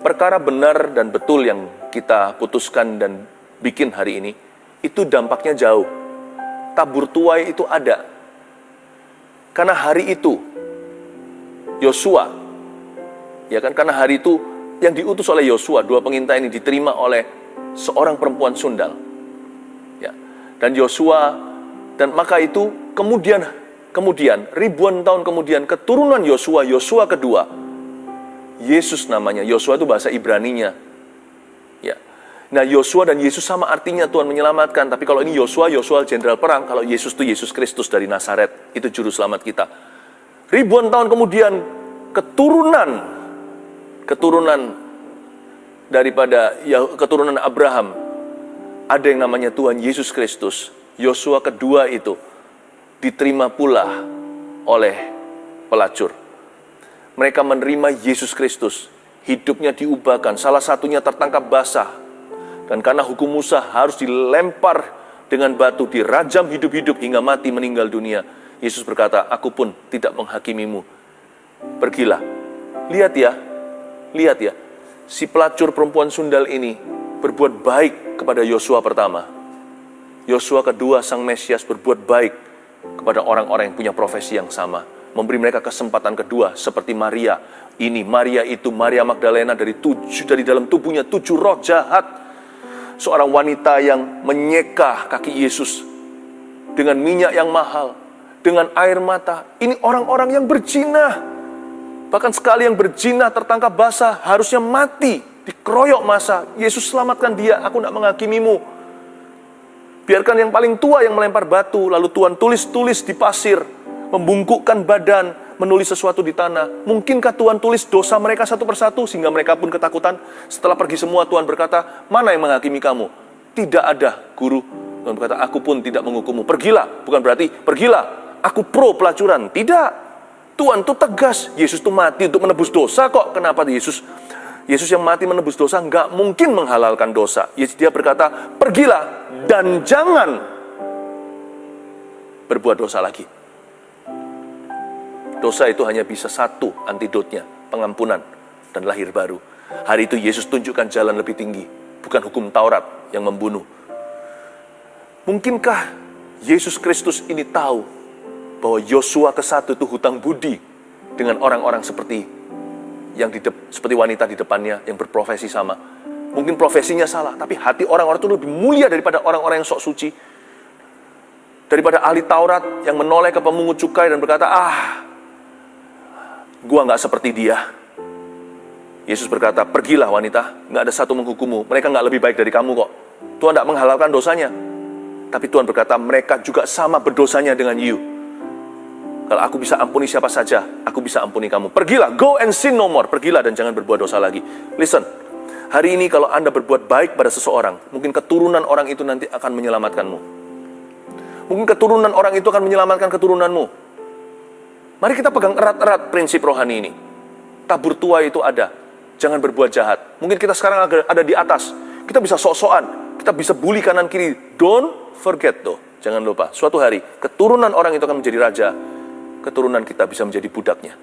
perkara benar dan betul yang kita putuskan dan bikin hari ini, itu dampaknya jauh. Tabur tuai itu ada. Karena hari itu, Yosua, ya kan, karena hari itu yang diutus oleh Yosua, 2 pengintai ini diterima oleh seorang perempuan sundal. Ya. Dan Yosua, dan maka itu kemudian ribuan tahun kemudian keturunan Yosua, Yosua kedua, Yesus namanya. Yosua itu bahasa Ibraninya. Ya. Nah, Yosua dan Yesus sama artinya, Tuhan menyelamatkan. Tapi kalau ini Yosua jenderal perang. Kalau Yesus itu Yesus Kristus dari Nazaret. Itu juru selamat kita. Ribuan tahun kemudian keturunan Abraham, ada yang namanya Tuhan Yesus Kristus. Yosua kedua itu diterima pula oleh pelacur. Mereka menerima Yesus Kristus, hidupnya diubahkan, salah satunya tertangkap basah, dan karena hukum Musa harus dilempar dengan batu, dirajam hidup-hidup hingga mati meninggal dunia. Yesus berkata, aku pun tidak menghakimimu, pergilah. Lihat ya, si pelacur perempuan sundal ini berbuat baik kepada Yosua pertama. Yosua kedua, sang Mesias, berbuat baik kepada orang-orang yang punya profesi yang sama, memberi mereka kesempatan kedua, seperti Maria ini, Maria itu, Maria Magdalena, dari dalam tubuhnya 7 roh jahat, seorang wanita yang menyeka kaki Yesus dengan minyak yang mahal, dengan air mata. Ini orang-orang yang berzina, bahkan sekali yang berzina tertangkap basah, harusnya mati, dikeroyok massa. Yesus selamatkan dia, aku tidak menghakimimu. Biarkan yang paling tua yang melempar batu, lalu Tuhan tulis di pasir, membungkukkan badan, menulis sesuatu di tanah. Mungkinkah Tuhan tulis dosa mereka satu persatu, sehingga mereka pun ketakutan? Setelah pergi semua, Tuhan berkata, mana yang menghakimi kamu? Tidak ada, guru. Tuhan berkata, aku pun tidak menghukummu. Pergilah, bukan berarti, pergilah, aku pro pelacuran. Tidak. Tuhan itu tegas. Yesus itu mati untuk menebus dosa kok. Kenapa Yesus yang mati menebus dosa nggak mungkin menghalalkan dosa. Dia berkata, pergilah dan jangan berbuat dosa lagi. Dosa itu hanya bisa satu antidotnya, pengampunan dan lahir baru. Hari itu Yesus tunjukkan jalan lebih tinggi, bukan hukum Taurat yang membunuh. Mungkinkah Yesus Kristus ini tahu bahwa Yosua ke-1 itu hutang budi dengan orang-orang seperti wanita di depannya yang berprofesi sama. Mungkin profesinya salah, tapi hati orang-orang itu lebih mulia daripada orang-orang yang sok suci, daripada ahli Taurat yang menoleh ke pemungut cukai dan berkata, gua nggak seperti dia. Yesus berkata, pergilah wanita, nggak ada satu menghukummu. Mereka nggak lebih baik dari kamu kok. Tuhan tidak menghalalkan dosanya, tapi Tuhan berkata, mereka juga sama berdosanya dengan you. Kalau aku bisa ampuni siapa saja, aku bisa ampuni kamu. Pergilah, go and sin no more. Pergilah dan jangan berbuat dosa lagi. Listen, hari ini kalau Anda berbuat baik pada seseorang, mungkin keturunan orang itu nanti akan menyelamatkanmu. Mungkin keturunan orang itu akan menyelamatkan keturunanmu. Mari kita pegang erat-erat prinsip rohani ini. Tabur tuai itu ada. Jangan berbuat jahat. Mungkin kita sekarang ada di atas. Kita bisa sok-sokan. Kita bisa bully kanan kiri. Don't forget though. Jangan lupa, suatu hari keturunan orang itu akan menjadi raja. Keturunan kita bisa menjadi budaknya.